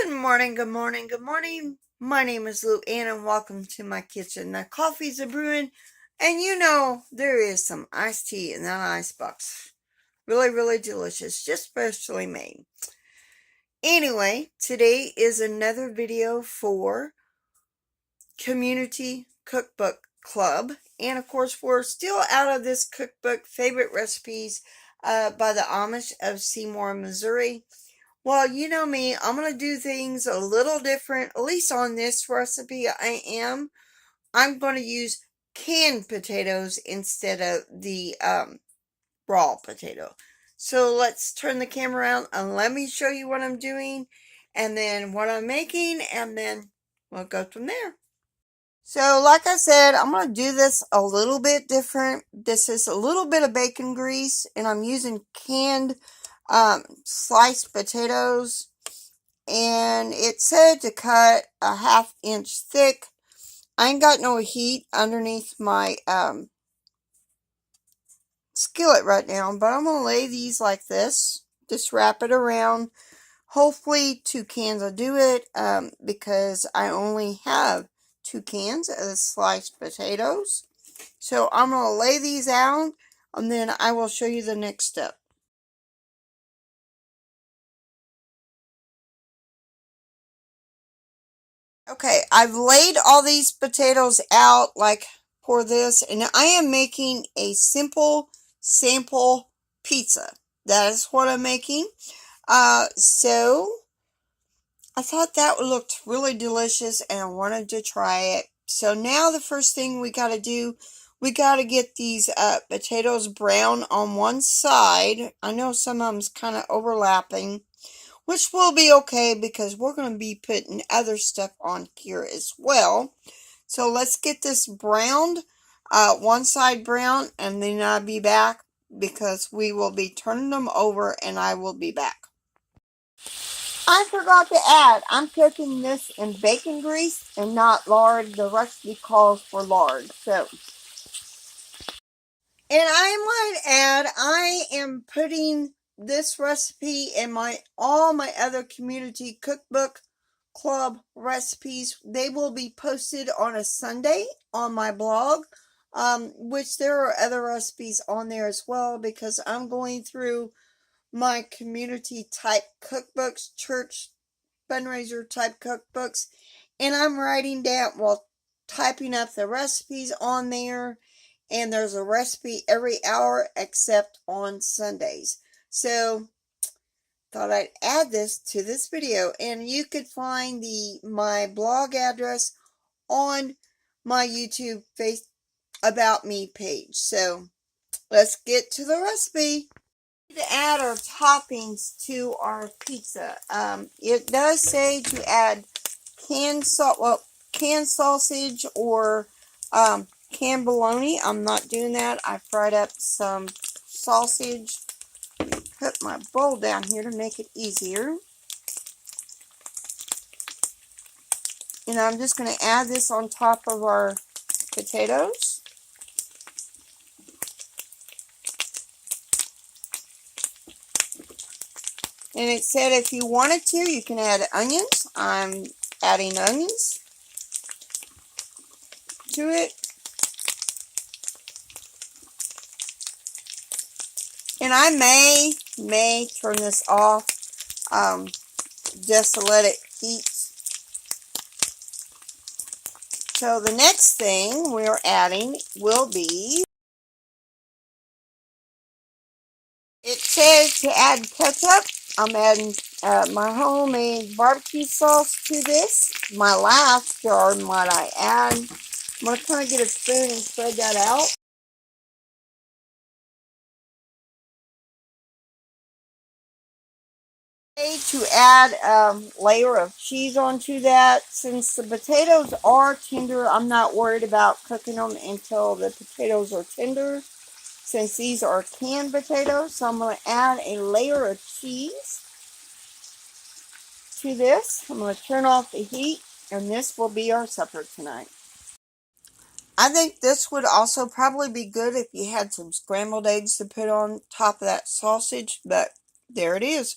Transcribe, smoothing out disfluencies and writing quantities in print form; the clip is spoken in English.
Good morning, good morning, good morning. My name is Lou Ann and welcome to my kitchen. The coffee's a brewing and you know there is some iced tea in that icebox. Really, really delicious, just specially made. Anyway, today is another video for Community Cookbook Club. And of course, we're still out of this cookbook, Favorite Recipes by the Amish of Seymour, Missouri. Well, you know me, I'm going to do things a little different, at least on this recipe I'm going to use canned potatoes instead of the raw potato. So let's turn the camera around and let me show you what I'm doing and then what I'm making and then we'll go from there. So like I said, I'm going to do this a little bit different. This is a little bit of bacon grease and I'm using canned sliced potatoes, and it said to cut a 1/2 inch thick. I ain't got no heat underneath my skillet right now, but I'm gonna lay these like this, just wrap it around. Hopefully 2 cans will do it, because I only have 2 cans of sliced potatoes. So I'm gonna lay these out and then I will show you the next step. Okay, I've laid all these potatoes out like for this, and I am making a simple sample pizza. That is what I'm making. So I thought that looked really delicious and I wanted to try it. So now the first thing we got to do, we got to get these potatoes brown on one side. I know some of them's kind of overlapping, which will be okay because we're going to be putting other stuff on here as well. So let's get this browned, one side brown, and then I'll be back because we will be turning them over and I will be back. I forgot to add, I'm cooking this in bacon grease and not lard. The recipe calls for lard. So, and I might add, I am putting this recipe and all my other community cookbook club recipes. They will be posted on a Sunday on my blog, which there are other recipes on there as well because I'm going through my community type cookbooks, church fundraiser type cookbooks, and I'm writing down, well, typing up the recipes on there, and there's a recipe every hour except on Sundays. So thought I'd add this to this video, and you could find my blog address on my YouTube face about me page. So let's get to the recipe. To add our toppings to our pizza. It does say to add canned sausage or canned bologna. I'm not doing that. I fried up some sausage. Put my bowl down here to make it easier. And I'm just going to add this on top of our potatoes. And it said if you wanted to, you can add onions. I'm adding onions to it. And I may turn this off just to let it heat. So the next thing we're adding will be, it says to add ketchup. I'm adding my homemade barbecue sauce to this. My last jar, might I add. I'm going to kind of get a spoon and spread that out. To add a layer of cheese onto that. Since the potatoes are tender, I'm not worried about cooking them until the potatoes are tender. Since these are canned potatoes, so I'm going to add a layer of cheese to this. I'm going to turn off the heat, and this will be our supper tonight. I think this would also probably be good if you had some scrambled eggs to put on top of that sausage, but there it is.